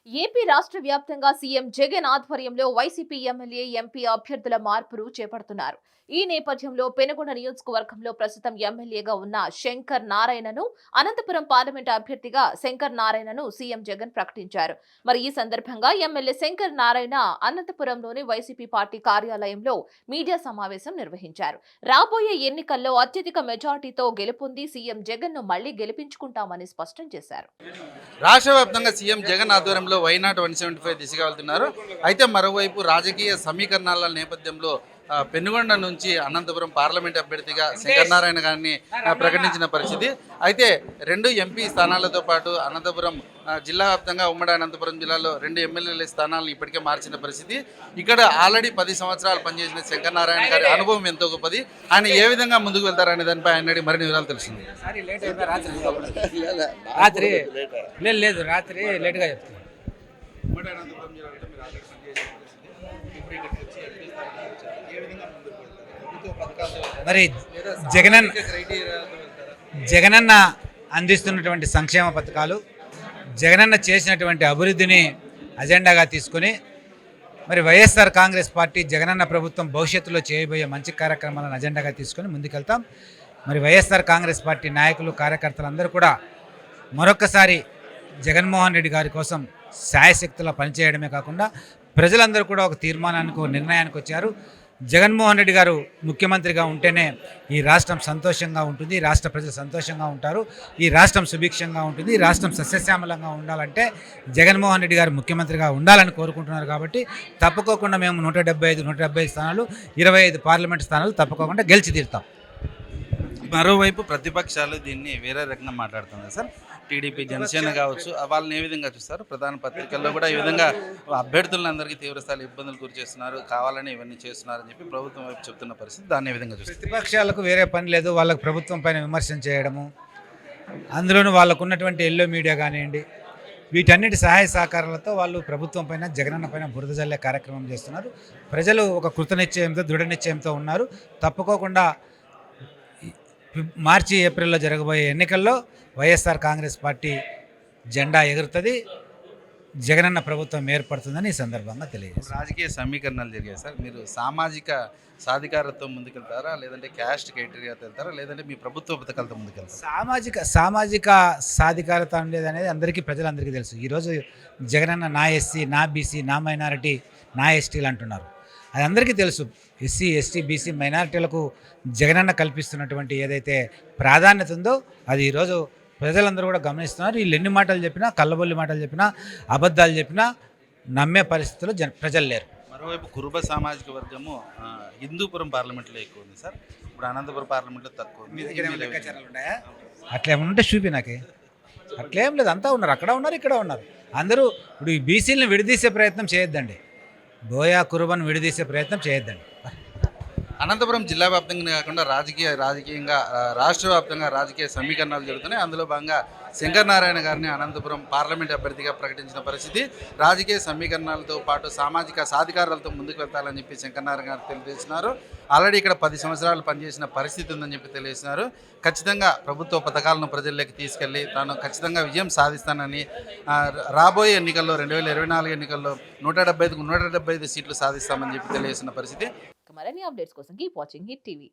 AP రాష్ట్ర వ్యాప్తంగా CM Jagan ఆధ్వర్యంలో వైసీపీ ఎమ్మెల్యే ఎంపీ అభ్యర్థుల మార్పులు చేపడుతున్నారు. ఈ నేపథ్యంలో పెనుగొండ నియోజకవర్గంలో ప్రస్తుతం ఎమ్మెల్యేగా ఉన్న శంకర్ నారాయణను, అనంతపురం పార్లమెంట్ అభ్యర్థిగా శంకర్ నారాయణను సీఎం జగన్ ప్రకటించారు. మరి ఈ సందర్భంగా ఎమ్మెల్యే శంకర్ నారాయణ అనంతపురంలోని వైసీపీ పార్టీ కార్యాలయంలో మీడియా సమావేశం నిర్వహించారు. రాబోయే ఎన్నికల్లో అత్యధిక మెజార్టీతో గెలుపొంది సీఎం జగన్ ను మళ్లీ గెలిపించుకుంటామని స్పష్టం చేశారు. రాష్ట్ర వ్యాప్తంగా సీఎం జగన్ ఆధ్వర్యంలో వైనాట్ 175 దిశగా వెళ్తున్నారు. అయితే మరోవైపు రాజకీయ సమీకరణాల నేపథ్యంలో పెనుగొండ నుంచి అనంతపురం పార్లమెంట్ అభ్యర్థిగా శంకర్ నారాయణ గారిని ప్రకటించిన పరిస్థితి. అయితే 2 ఎంపీ స్థానాలతో పాటు అనంతపురం జిల్లా వ్యాప్తంగా ఉమ్మడి అనంతపురం జిల్లాలో 2 ఎమ్మెల్యేల స్థానాలను ఇప్పటికే మార్చిన పరిస్థితి. ఇక్కడ ఆల్రెడీ 10 సంవత్సరాలు పనిచేసిన శంకర్ నారాయణ గారి అనుభవం ఎంతో గొప్పది. ఆయన ఏ విధంగా ముందుకు వెళ్తారనే దానిపై ఆయన మరిన్ని వివరాలు తెలుస్తుంది. రాత్రి లేట్గా చెప్తాను. మరి జగనన్న అందిస్తున్నటువంటి సంక్షేమ పథకాలు, జగనన్న చేసినటువంటి అభివృద్ధిని అజెండాగా తీసుకొని మరి వైఎస్ఆర్ కాంగ్రెస్ పార్టీ జగనన్న ప్రభుత్వం భవిష్యత్తులో చేయబోయే మంచి కార్యక్రమాలను అజెండాగా తీసుకొని ముందుకెళ్తాం. మరి వైఎస్ఆర్ కాంగ్రెస్ పార్టీ నాయకులు, కార్యకర్తలు అందరూ కూడా మరొక్కసారి జగన్మోహన్ రెడ్డి గారి కోసం శాయశక్తులా పనిచేయడమే కాకుండా ప్రజలందరూ కూడా ఒక తీర్మానానికి, నిర్ణయానికి వచ్చారు. జగన్మోహన్ రెడ్డి గారు ముఖ్యమంత్రిగా ఉంటేనే ఈ రాష్ట్రం సంతోషంగా ఉంటుంది, ఈ రాష్ట్ర ప్రజలు సంతోషంగా ఉంటారు, ఈ రాష్ట్రం సుభిక్షంగా ఉంటుంది, ఈ రాష్ట్రం సస్యశ్యామలంగా ఉండాలంటే జగన్మోహన్ రెడ్డి గారు ముఖ్యమంత్రిగా ఉండాలని కోరుకుంటున్నారు. కాబట్టి తప్పుకోకుండా మేము 175 స్థానాలు, 25 పార్లమెంట్ స్థానాలు తప్పుకోకుండా గెలిచి తీరుతాం. మరోవైపు ప్రతిపక్షాలు దీన్ని వేరే రకంగా మాట్లాడుతుంది సార్. టీడీపీ, జనసేన కావచ్చు, వాళ్ళని ఏ విధంగా చూస్తారు? ప్రధాన పత్రికల్లో కూడా ఈ విధంగా అభ్యర్థులందరికీ తీవ్రస్థాయిలో ఇబ్బందులు గురి చేస్తున్నారు, కావాలని ఇవన్నీ చేస్తున్నారని చెప్పి ప్రభుత్వం వైపు చెప్తున్న పరిస్థితి. దాన్ని ఏ విధంగా చూస్తారు? ప్రతిపక్షాలకు వేరే పని లేదు, వాళ్ళకు ప్రభుత్వం పైన విమర్శన చేయడము, అందులోనూ వాళ్ళకు ఉన్నటువంటి ఎల్లో మీడియా కానివ్వండి, వీటన్నిటి సహాయ సహకారాలతో వాళ్ళు ప్రభుత్వం పైన, జగనన్న పైన బురద జల్లే కార్యక్రమం చేస్తున్నారు. ప్రజలు ఒక కృతనిశ్చయంతో, దృఢ నిశ్చయంతో ఉన్నారు. తప్పుకోకుండా మార్చి, ఏప్రిల్లో జరగబోయే ఎన్నికల్లో వైఎస్ఆర్ కాంగ్రెస్ పార్టీ జెండా ఎగురుతుంది, జగనన్న ప్రభుత్వం ఏర్పడుతుందని ఈ సందర్భంగా తెలియజేస్తారు. రాజకీయ సమీకరణాలు జరిగాయి సార్. మీరు సామాజిక సాధికారతతో ముందుకెళ్తారా, లేదంటే క్యాస్ట్ క్రైటీరియాతో వెళ్తారా, లేదంటే మీ ప్రభుత్వ పథకాలతో ముందుకెళ్తారా? సామాజిక సాధికారత ఉండేది అనేది అందరికీ, ప్రజలందరికీ తెలుసు. ఈరోజు జగనన్న నా ఎస్సీ, నా బీసీ, నా మైనారిటీ, నా ఎస్టీలు అంటున్నారు. అది అందరికీ తెలుసు. ఎస్సీ, ఎస్టీ, బీసీ మైనారిటీలకు జగనన్న కల్పిస్తున్నటువంటి ఏదైతే ప్రాధాన్యత ఉందో అది ఈరోజు ప్రజలందరూ కూడా గమనిస్తున్నారు. వీళ్ళు ఎన్ని మాటలు చెప్పినా, కళ్ళబొల్లి మాటలు చెప్పినా, అబద్ధాలు చెప్పినా నమ్మే పరిస్థితుల్లో ప్రజలు లేరు. మరోవైపు కురుబ సామాజిక వర్గము హిందూపురం పార్లమెంట్లో ఎక్కువ ఉంది సార్. ఇప్పుడు అనంతపురం పార్లమెంట్లో తక్కువ ఉంది. అట్లా ఏమన్నా ఉంటే చూపి నాకే. అట్లేం లేదు, అంతా ఉన్నారు, అక్కడ ఉన్నారు, ఇక్కడ ఉన్నారు అందరూ. ఇప్పుడు ఈ బీసీలను విడదీసే ప్రయత్నం చేయొద్దండి, బోయా కురుబను విడదీసే ప్రయత్నం చేయొద్దండి. అనంతపురం జిల్లా వ్యాప్తంగా కాకుండా రాజకీయంగా రాష్ట్ర వ్యాప్తంగా రాజకీయ సమీకరణాలు జరుగుతున్నాయి. అందులో భాగంగా శంకర్ నారాయణ గారిని అనంతపురం పార్లమెంట్ అభ్యర్థిగా ప్రకటించిన పరిస్థితి. రాజకీయ సమీకరణాలతో పాటు సామాజిక సాధికారాలతో ముందుకు వెళ్తాలని చెప్పి శంకర్ నారాయణ గారు తెలియజేస్తున్నారు. ఆల్రెడీ ఇక్కడ 10 సంవత్సరాలు పనిచేసిన పరిస్థితి ఉందని చెప్పి తెలియజేస్తున్నారు. ఖచ్చితంగా ప్రభుత్వ పథకాలను ప్రజల్లోకి తీసుకెళ్లి తాను ఖచ్చితంగా విజయం సాధిస్తానని, రాబోయే ఎన్నికల్లో 2024 ఎన్నికల్లో 175 సీట్లు సాధిస్తామని చెప్పి తెలియజేస్తున్న పరిస్థితి. మరిన్ని అప్డేట్స్ కోసం కీప్ వాచింగ్ హిట్ టీవీ.